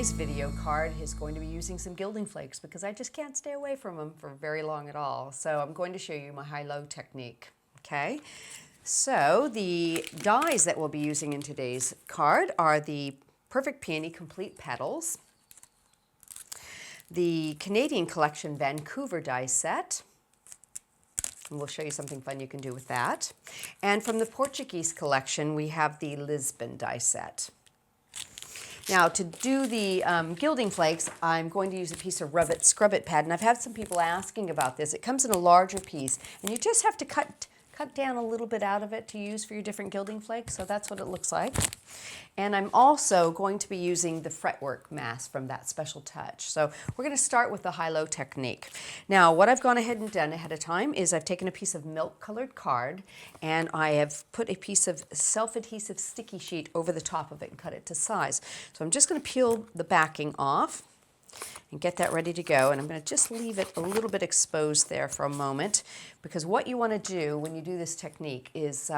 today's video card is going to be using some gilding flakes because I just can't stay away from them for very long at all. So I'm going to show you my high-low technique, okay? So the dies that we'll be using in today's card are the Perfect Peony Complete Petals, the Canadian Collection Vancouver die set, and we'll show you something fun you can do with that. And from the Portuguese collection, we have the Lisbon die set. Now, to do the gilding flakes, I'm going to use a piece of Rub It, Scrub It pad, and I've had some people asking about this. It comes in a larger piece, and you just have to cut down a little bit out of it to use for your different gilding flakes, so that's what it looks like. And I'm also going to be using the Fretwork mask from That Special Touch. So we're going to start with the high-low technique. Now, what I've gone ahead and done ahead of time is I've taken a piece of milk-colored card, and I have put a piece of self-adhesive sticky sheet over the top of it and cut it to size. So I'm just going to peel the backing off and get that ready to go. And I'm going to just leave it a little bit exposed there for a moment, because what you want to do when you do this technique is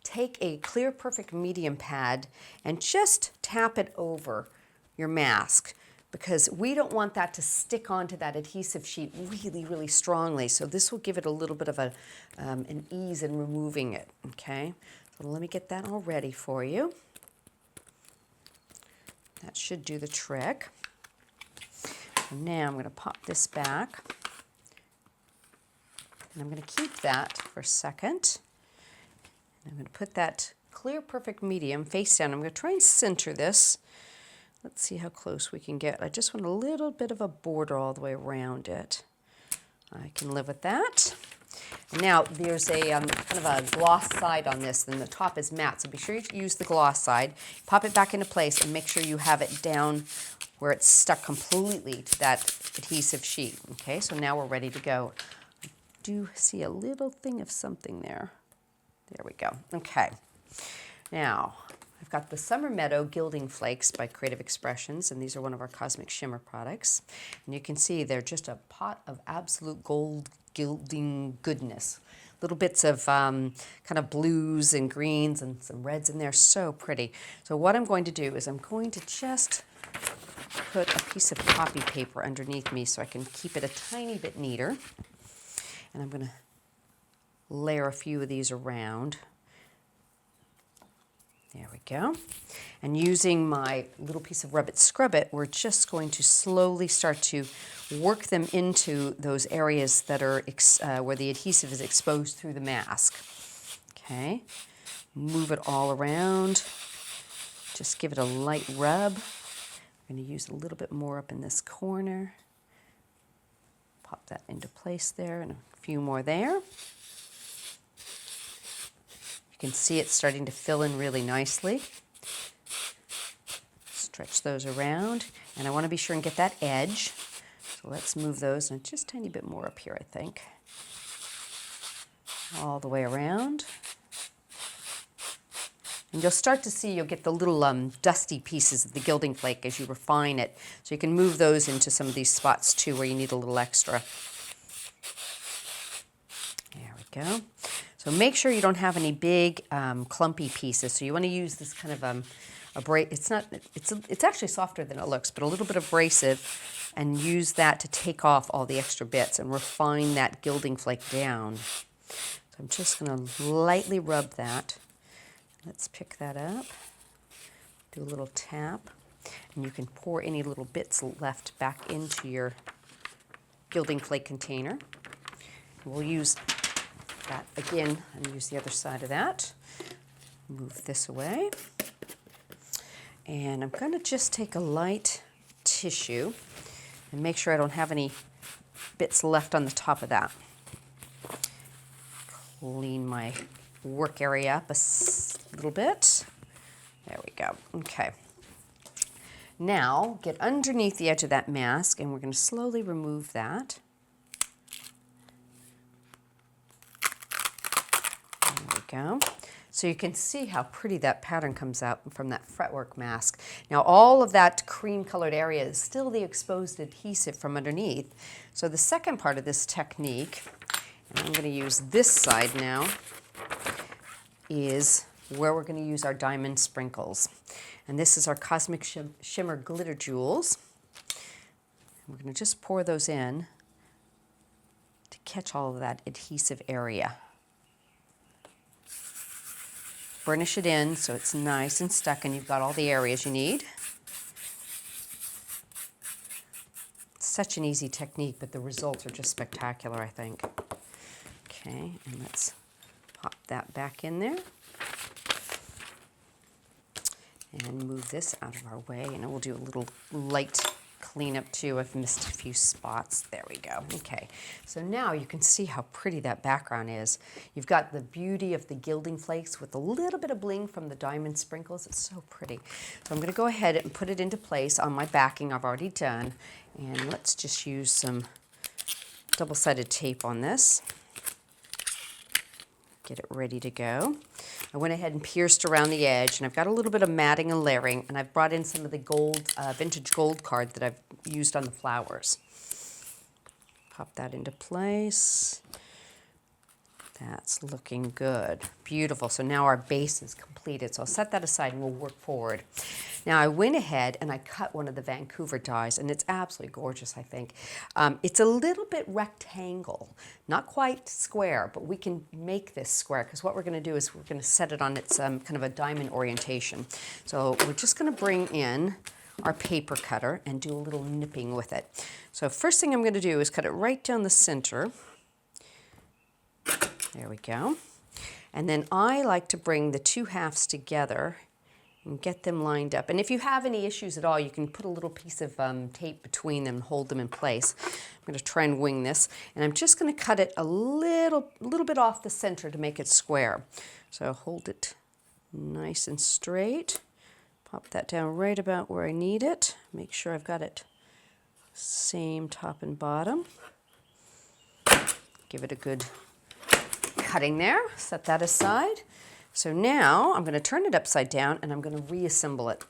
take a clear perfect medium pad and just tap it over your mask, because we don't want that to stick onto that adhesive sheet really, really strongly. So this will give it a little bit of an ease in removing it, okay? So let me get that all ready for you. That should do the trick. Now I'm going to pop this back, and I'm going to keep that for a second. I'm going to put that clear perfect medium face down. I'm going to try and center this. Let's see how close we can get. I just want a little bit of a border all the way around it. I can live with that. And now there's a kind of a gloss side on this, and the top is matte, so be sure you use the gloss side. Pop it back into place and make sure you have it down where it's stuck completely to that adhesive sheet. Okay, so now we're ready to go. I do see a little thing of something there. There we go. Okay, now I've got the Summer Meadow Gilding Flakes by Creative Expressions, and these are one of our Cosmic Shimmer products. And you can see they're just a pot of absolute gold gilding goodness. Little bits of kind of blues and greens and some reds in there, so pretty. So what I'm going to do is I'm going to just put a piece of copy paper underneath me so I can keep it a tiny bit neater. And I'm going to layer a few of these around. There we go. And using my little piece of Rub It, Scrub It, we're just going to slowly start to work them into those areas that are where the adhesive is exposed through the mask. Okay, move it all around. Just give it a light rub. I'm going to use a little bit more up in this corner. Pop that into place there, and a few more there. You can see it starting to fill in really nicely. Stretch those around, and I want to be sure and get that edge. So let's move those, and just a tiny bit more up here, I think. All the way around. And you'll start to see, you'll get the little dusty pieces of the gilding flake as you refine it. So you can move those into some of these spots too where you need a little extra. There we go. So make sure you don't have any big clumpy pieces. So you want to use this kind of it's actually softer than it looks, but a little bit abrasive, and use that to take off all the extra bits and refine that gilding flake down. So I'm just going to lightly rub that. Let's pick that up, do a little tap, and you can pour any little bits left back into your gilding flake container. We'll use that again and use the other side of that. Move this away. And I'm going to just take a light tissue and make sure I don't have any bits left on the top of that. Clean my work area up a little bit. There we go. Okay. Now get underneath the edge of that mask, and we're going to slowly remove that. There we go. So you can see how pretty that pattern comes out from that Fretwork mask. Now all of that cream colored area is still the exposed adhesive from underneath. So the second part of this technique, and I'm going to use this side now, is where we're going to use our diamond sprinkles. And this is our Cosmic Shimmer Glitter Jewels. We're going to just pour those in to catch all of that adhesive area. Burnish it in so it's nice and stuck and you've got all the areas you need. It's such an easy technique, but the results are just spectacular, I think. Okay, and let's pop that back in there. And move this out of our way, and we'll do a little light cleanup too. I've missed a few spots. There we go. Okay, so now you can see how pretty that background is. You've got the beauty of the gilding flakes with a little bit of bling from the diamond sprinkles. It's so pretty. So I'm going to go ahead and put it into place on my backing I've already done. And let's just use some double-sided tape on this. Get it ready to go. I went ahead and pierced around the edge, and I've got a little bit of matting and layering, and I've brought in some of the gold, vintage gold card that I've used on the flowers. Pop that into place. That's looking good. Beautiful. So now our base is completed. So I'll set that aside and we'll work forward. Now I went ahead and I cut one of the Vancouver dies, and it's absolutely gorgeous, I think. It's a little bit rectangle, not quite square, but we can make this square because what we're going to do is we're going to set it on its kind of a diamond orientation. So we're just going to bring in our paper cutter and do a little nipping with it. So first thing I'm going to do is cut it right down the center. There we go. And then I like to bring the two halves together and get them lined up. And if you have any issues at all, you can put a little piece of tape between them and hold them in place. I'm going to try and wing this. And I'm just going to cut it a little bit off the center to make it square. So hold it nice and straight. Pop that down right about where I need it. Make sure I've got it same top and bottom. Give it a good cutting there, set that aside. So now I'm going to turn it upside down and I'm going to reassemble it.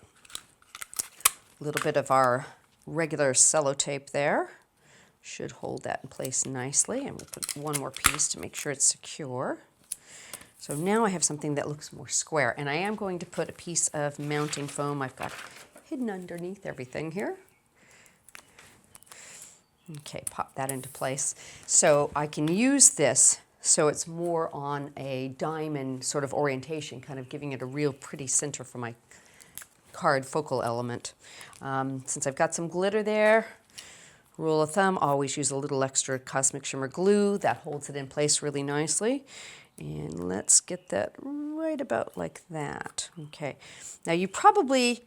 A little bit of our regular sellotape there should hold that in place nicely, and we'll put one more piece to make sure it's secure. So now I have something that looks more square, and I am going to put a piece of mounting foam I've got hidden underneath everything here. Okay, pop that into place. So I can use this so it's more on a diamond sort of orientation, kind of giving it a real pretty center for my card focal element. Since I've got some glitter there, rule of thumb, always use a little extra Cosmic Shimmer glue. That holds it in place really nicely. And let's get that right about like that. Okay, now you probably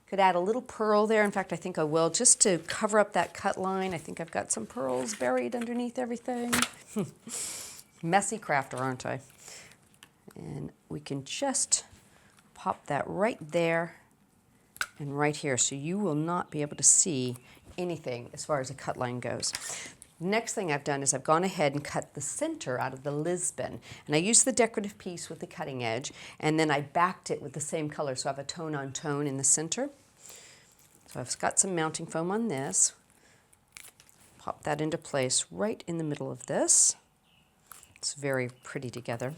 could add a little pearl there. In fact, I think I will, just to cover up that cut line. I think I've got some pearls buried underneath everything. Messy crafter, aren't I? And we can just pop that right there and right here, so you will not be able to see anything as far as a cut line goes. Next thing I've done is I've gone ahead and cut the center out of the Lisbon, and I used the decorative piece with the cutting edge, and then I backed it with the same color, so I have a tone on tone in the center. So I've got some mounting foam on this. Pop that into place right in the middle of this. It's very pretty together.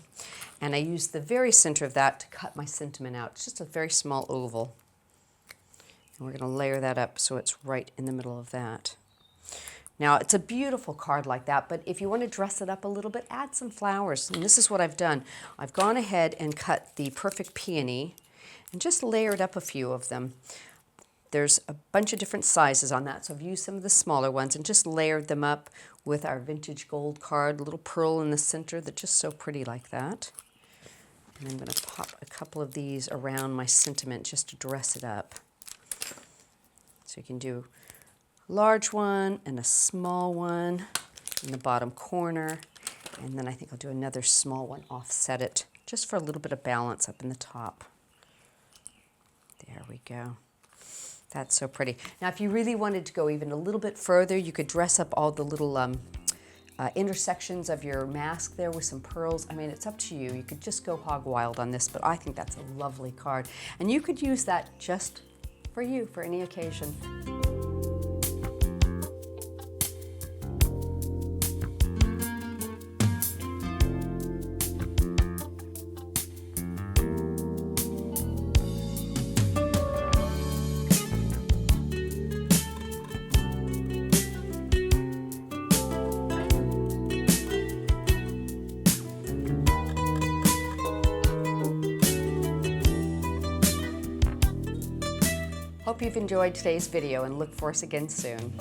And I used the very center of that to cut my sentiment out. It's just a very small oval. And we're going to layer that up so it's right in the middle of that. Now, it's a beautiful card like that, but if you want to dress it up a little bit, add some flowers. And this is what I've done. I've gone ahead and cut the perfect peony and just layered up a few of them. There's a bunch of different sizes on that, so I've used some of the smaller ones and just layered them up with our vintage gold card, a little pearl in the center that's just so pretty like that. And I'm going to pop a couple of these around my sentiment just to dress it up. So you can do a large one and a small one in the bottom corner, and then I think I'll do another small one, offset it, just for a little bit of balance up in the top. There we go. That's so pretty. Now, if you really wanted to go even a little bit further, you could dress up all the little intersections of your mask there with some pearls. I mean, it's up to you. You could just go hog wild on this, but I think that's a lovely card. And you could use that just for you, for any occasion. hope you've enjoyed today's video and look for us again soon.